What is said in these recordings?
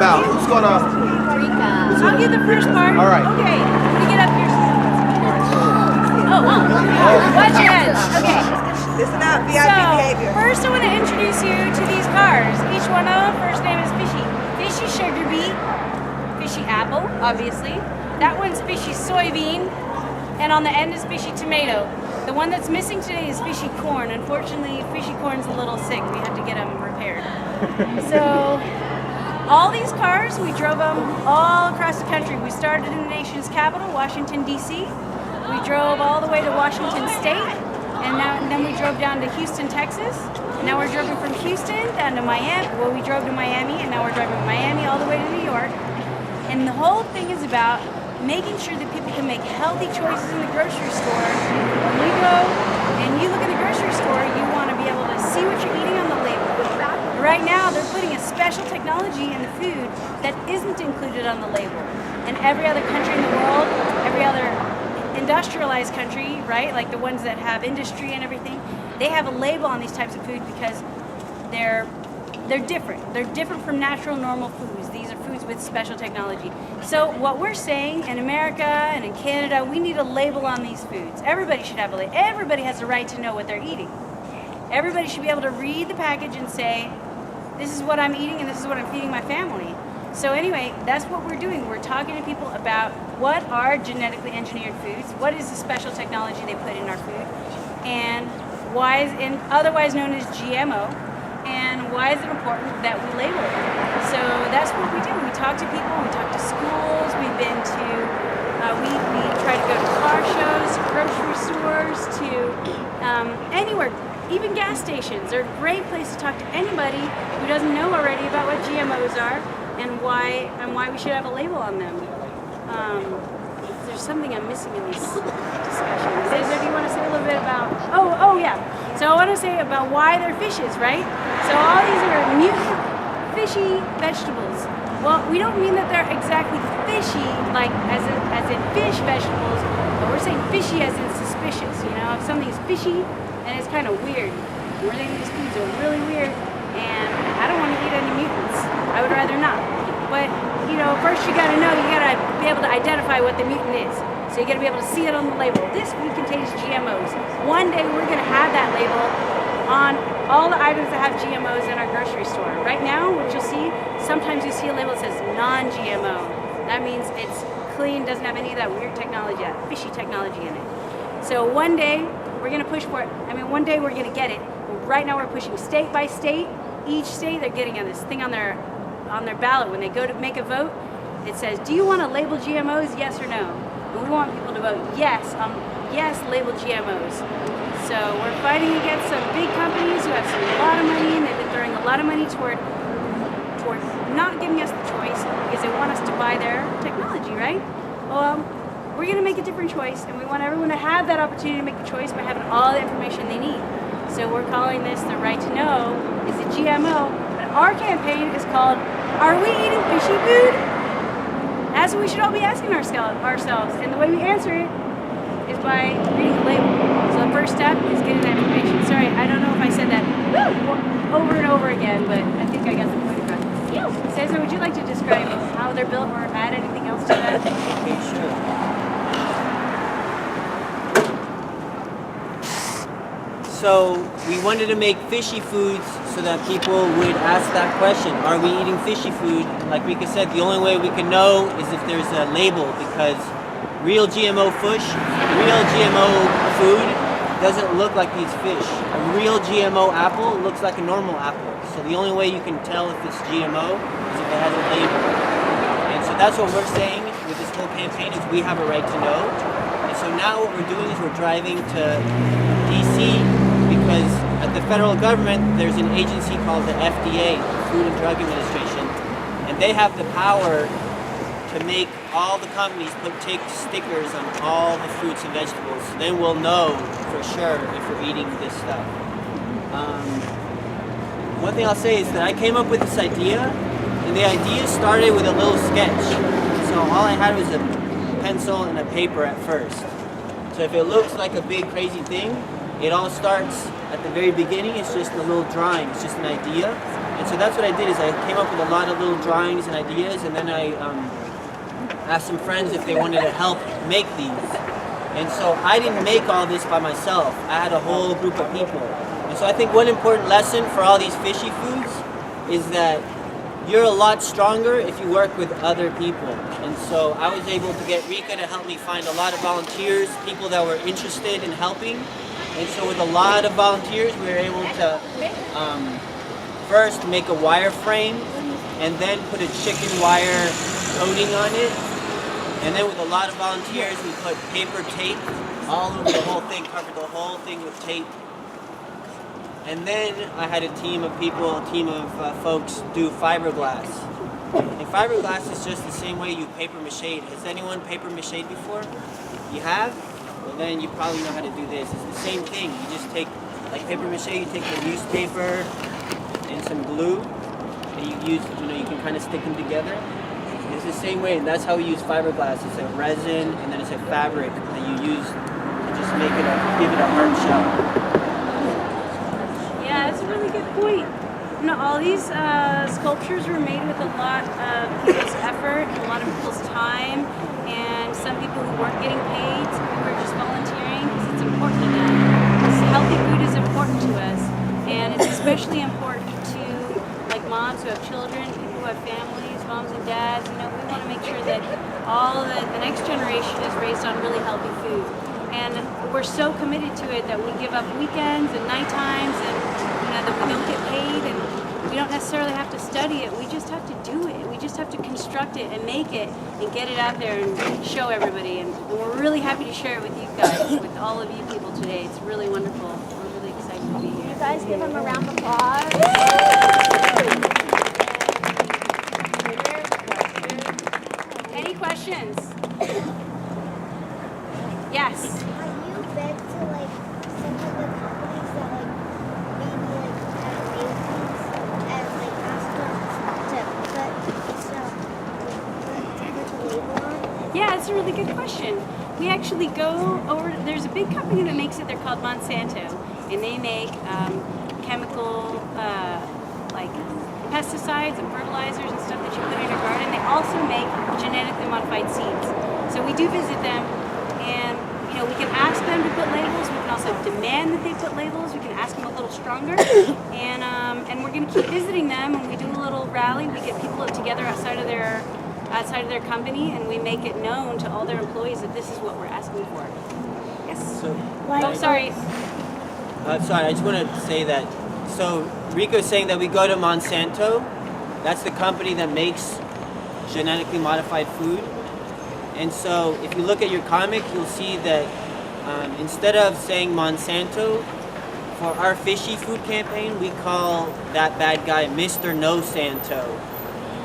about? Who's gonna? Rica. I'll give the first part. All right. Okay. Let me get up here. Watch your heads. Okay. This is not VIP So, behavior. first I want to introduce you to these cars. Each one of them, first name is Fishy. Fishy sugar beet. Fishy apple, obviously. That one's Fishy soybean. And on the end is Fishy tomato. The one that's missing today is Fishy corn. Unfortunately, Fishy corn's a little sick. We have to get him repaired. So, all these cars, we drove them all across the country. We started in the nation's capital, Washington, D.C. We drove all the way to Washington State. And then we drove down to Houston, Texas. Now we're driving from Houston down to Miami. Well, we drove to Miami, and now we're driving from Miami all the way to New York. And the whole thing is about making sure that people can make healthy choices in the grocery store. When we go and you look at the grocery store, you want to be able to see what you're eating on the label. Right now, they're putting a special technology in the food that isn't included on the label. And every other country in the world, every other industrialized country, right, like the ones that have industry and everything, they have a label on these types of food because they're different. They're different from natural, normal foods. These are foods with special technology. So what we're saying in America and in Canada, we need a label on these foods. Everybody should have a label. Everybody has the right to know what they're eating. Everybody should be able to read the package and say, this is what I'm eating and this is what I'm feeding my family. So anyway, that's what we're doing. We're talking to people about what are genetically engineered foods, what is the special technology they put in our food, and why is, and otherwise known as GMO, and why is it important that we label it? So that's what we do. We talk to people, we talk to schools, we've been to, we try to go to car shows, to grocery stores, to anywhere, even gas stations. They're a great place to talk to anybody who doesn't know already about what GMOs are and why we should have a label on them. There's something I'm missing in these discussions. Cesar, do you want to say a little bit about? Oh yeah. So I want to say about why they're fishes, right? So all these are mutant fishy vegetables. Well, we don't mean that they're exactly fishy, like as in fish vegetables, but we're saying fishy as in suspicious. You know, if something's fishy, then it's kind of weird. We're saying these foods are really weird, and I don't want to eat any mutants. I would rather not. But you know, first you got to know, you got to be able to identify what the mutant is. So you got to be able to see it on the label. This food contains GMOs. One day we're going to have that label on all the items that have GMOs in our grocery store. Right now, what you'll see, sometimes you see a label that says non-GMO. That means it's clean, doesn't have any of that weird technology, that fishy technology in it. So one day we're going to push for it. I mean, one day we're going to get it. Right now we're pushing state by state. Each state, they're getting this thing on their ballot when they go to make a vote. It says, do you want to label GMOs, yes or no? And we want people to vote yes, yes, label GMOs. So we're fighting against some big companies who have a lot of money, and they've been throwing a lot of money toward not giving us the choice because they want us to buy their technology, right? Well, we're going to make a different choice, and we want everyone to have that opportunity to make the choice by having all the information they need. So we're calling this the right to know. It's a GMO, but our campaign is called, Are We Eating Fishy Food? That's what we should all be asking ourselves, and the way we answer it is by reading the label. So the first step is getting that information. Sorry, I don't know if I said that over and over again, but I think I got the point across. Cesar, would you like to describe how they're built or add anything else to that? Okay, sure. So we wanted to make fishy foods so that people would ask that question, are we eating fishy food? And like Rica said, the only way we can know is if there's a label, because real GMO food doesn't look like these fish. A real GMO apple looks like a normal apple. So the only way you can tell if it's GMO is if it has a label. And so that's what we're saying with this whole campaign, is we have a right to know. And so now what we're doing is we're driving to DC, because at the federal government there's an agency called the FDA, Food and Drug Administration, and they have the power to make all the companies take stickers on all the fruits and vegetables, so then we'll know for sure if we're eating this stuff. One thing I'll say is that I came up with this idea, and the idea started with a little sketch. So all I had was a pencil and a paper at first. So if it looks like a big crazy thing, it all starts at the very beginning, it's just a little drawing. It's just an idea. And so that's what I did, is I came up with a lot of little drawings and ideas, and then I asked some friends if they wanted to help make these. And so I didn't make all this by myself. I had a whole group of people. And so I think one important lesson for all these fishy foods is that you're a lot stronger if you work with other people. And so I was able to get Rica to help me find a lot of volunteers, people that were interested in helping. And so with a lot of volunteers, we were able to first make a wire frame and then put a chicken wire coating on it. And then with a lot of volunteers, we put paper tape all over the whole thing, covered the whole thing with tape. And then I had a team of people, a team of folks do fiberglass. And fiberglass is just the same way you paper mache. Has anyone paper mache before? You have? Well, then you probably know how to do this. It's the same thing. You just take, like paper mache, you take the newspaper and some glue, and you use, you can kind of stick them together. It's the same way, and that's how we use fiberglass. It's a resin, and then it's a fabric that you use to just make it give it a hard shell. Yeah, that's a really good point. All these sculptures were made with a lot of people's effort and a lot of people's time, and some people who weren't getting paid, some people who were just volunteering because it's important to them. This healthy food is important to us, and it's especially important to like moms who have children, people who have families, moms and dads. We want to make sure that all the next generation is raised on really healthy food. And we're so committed to it that we give up weekends and night times, and that we don't get paid, and we don't necessarily have to study it. We just have to do it. We just have to construct it and make it and get it out there and show everybody. And we're really happy to share it with you guys, with all of you people today. It's really wonderful. We're really excited to be here. You guys give them a round of applause. Any questions? Yes. Have you been to like some of the companies that like maybe like have made things and like asked them to put a label on? Yeah, it's a really good question. We actually go over, there's a big company that makes it, they're called Monsanto, and they make chemical, like pesticides and fertilizers and stuff that you put in your garden. They also make genetically modified seeds. So we do visit them, and we can ask them to put labels. We can also demand that they put labels. We can ask them a little stronger, and we're going to keep visiting them. And we do a little rally. We get people together outside of their company, and we make it known to all their employees that this is what we're asking for. Yes. So, Sorry. Sorry, I just want to say that. So Rico is saying that we go to Monsanto. That's the company that makes genetically modified food. And so if you look at your comic, you'll see that instead of saying Monsanto, for our Fishy Food campaign, we call that bad guy Mr. No Santo.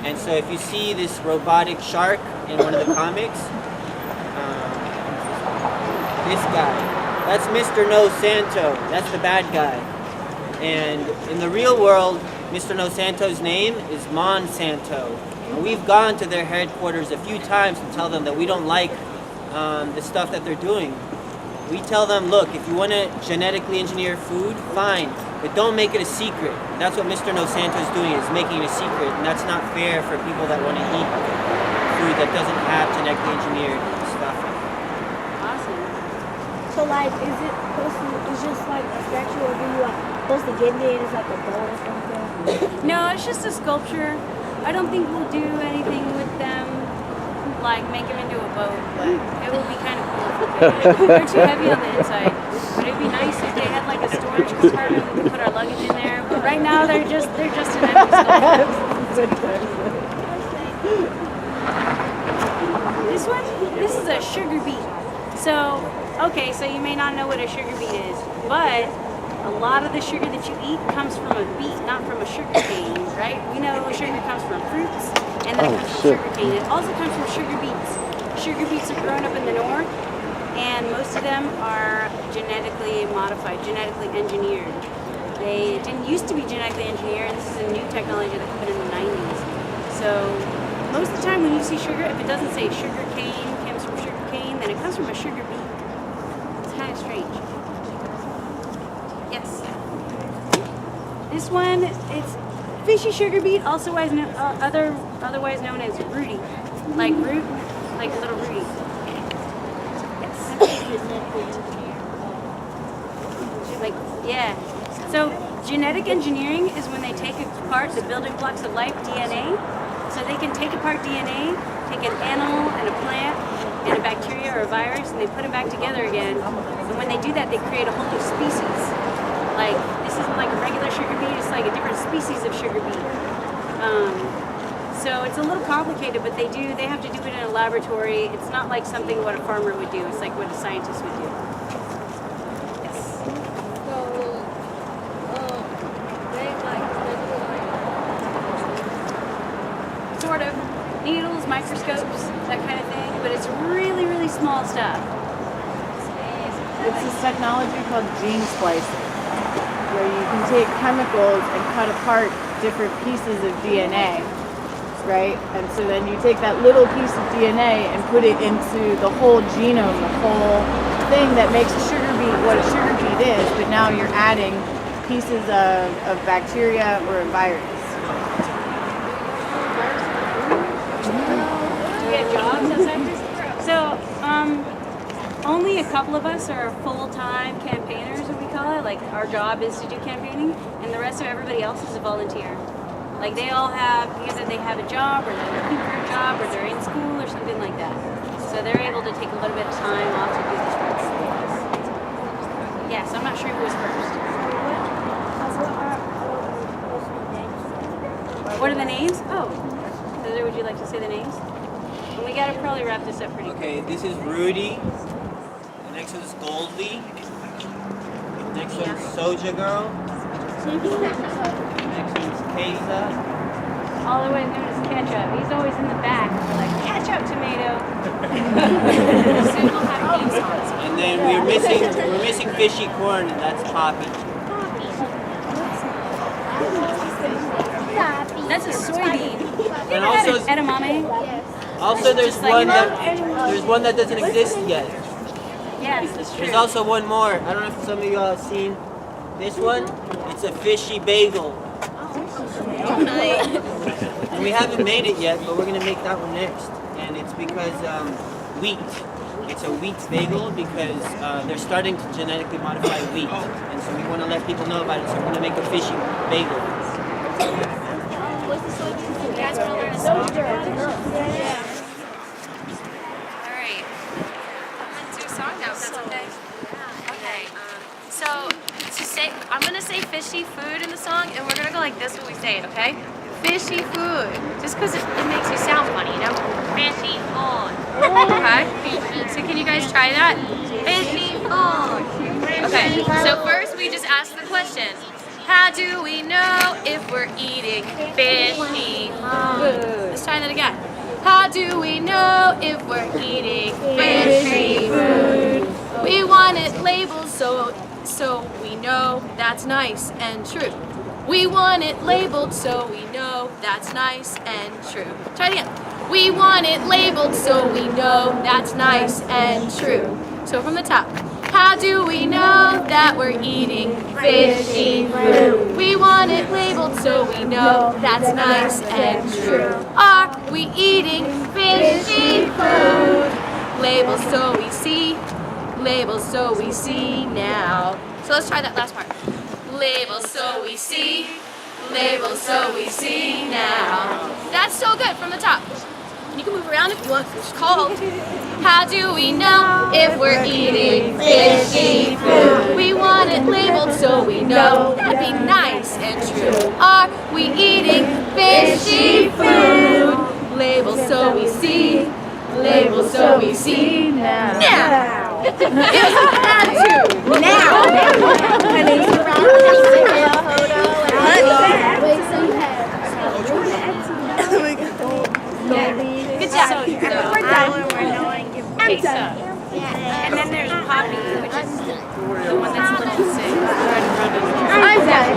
And so if you see this robotic shark in one of the comics, this guy, that's Mr. No Santo. That's the bad guy. And in the real world, Mr. No Santo's name is Monsanto. And we've gone to their headquarters a few times to tell them that we don't like the stuff that they're doing. We tell them, look, if you want to genetically engineer food, fine, but don't make it a secret. That's what Mr. No Santo is doing, is making it a secret, and that's not fair for people that want to eat food that doesn't have genetically engineered stuff. Awesome. So like, is it supposed to? It's just like a statue of you supposed to get it as like a boat or something? No, it's just a sculpture. I don't think we'll do anything with them, like make them into a boat, but it would be kind of cool if we did. They're too heavy on the inside, but it'd be nice if they had like a storage compartment we could put our luggage in there. But right now they're just an empty sculpture. This is a sugar beet. So, okay, so you may not know what a sugar beet is, but a lot of the sugar that you eat comes from a beet, not from a sugar cane, right? We know sugar comes from fruits, and then it comes from sugar cane. It also comes from sugar beets. Sugar beets are grown up in the north, and most of them are genetically modified, genetically engineered. They didn't used to be genetically engineered, and this is a new technology that happened in the 90s. So most of the time when you see sugar, if it doesn't say sugar cane, comes from sugar cane, then it comes from a sugar beet. It's kind of strange. Yes. This one, it's fishy sugar beet, also otherwise known as Rudy. Like root, like little Rudy. Like, yeah. So genetic engineering is when they take apart the building blocks of life, DNA. So they can take apart DNA, take an animal and a plant and a bacteria or a virus, and they put them back together again. And when they do that, they create a whole new species. Like, this isn't like a regular sugar beet, it's like a different species of sugar beet. So it's a little complicated, but they have to do it in a laboratory. It's not like something what a farmer would do, it's like what a scientist would do. Yes. Sort of. Needles, microscopes, that kind of thing, but it's really, really small stuff. It's this technology called gene splicing, where you can take chemicals and cut apart different pieces of DNA, right? And so then you take that little piece of DNA and put it into the whole genome, the whole thing that makes a sugar beet what a sugar beet is, but now you're adding pieces of bacteria or a virus. So, only a couple of us are full-time campaigners, what we call it. Like, our job is to do campaigning, and the rest of everybody else is a volunteer. Like, they all have, either they have a job, or they're looking for a job, or they're in school, or something like that. So they're able to take a little bit of time off to do this work. Yes, I'm not sure who was first. What are the names? Oh, Heather, would you like to say the names? We gotta probably wrap this up pretty quick. Okay, this is Rudy. The next one is Goldie. The next one is Soja Girl. The next one is Kesa. Otherwise known as ketchup. He's always in the back. We're like, ketchup, tomato. Soon we'll have names on it. And then we're missing Fishy Corn, and that's Poppy. That's a soybean. And also, edamame. also there's one that doesn't exist yet. Yes, that's true. There's also one more. I don't know if some of you all have seen this one. It's a fishy bagel. And we haven't made it yet, but we're gonna make that one next. And it's because wheat. It's a wheat bagel because they're starting to genetically modify wheat, and so we want to let people know about it. So we're gonna make a fishy bagel. You guys want to learn a song? Yeah. Alright. I'm going to do a song now, if that's okay? Okay. So, I'm going to say fishy food in the song, and we're going to go like this when we say it, okay? Fishy food. Just because it makes you sound funny, you know? Fishy food. Okay? So can you guys try that? Fishy food. Okay, so first we just ask the question. How do we know if we're eating fishy food? Let's try that again. How do we know if we're eating fishy food? We want it labeled so we know that's nice and true. We want it labeled so we know that's nice and true. Try it again. We want it labeled so we know that's nice and true. So from the top. How do we know that we're eating fishy food? We want it labeled so we know that's nice and true. Are we eating fishy food? Labels so we see now. So let's try that last part. Labels so we see now. That's so good from the top. You can move around if you want. It's called. How do we know if we're eating fishy food? We want it labeled so we know that'd be nice and true. Are we eating fishy food? Labels so we see now. Now. Give us an attitude. Now. Good job. We're done. Okay, so. And then there's Poppy, which is the one that's supposed to sing. I'm done.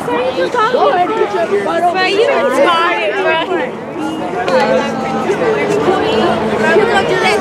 But you started, bro. We're going to do that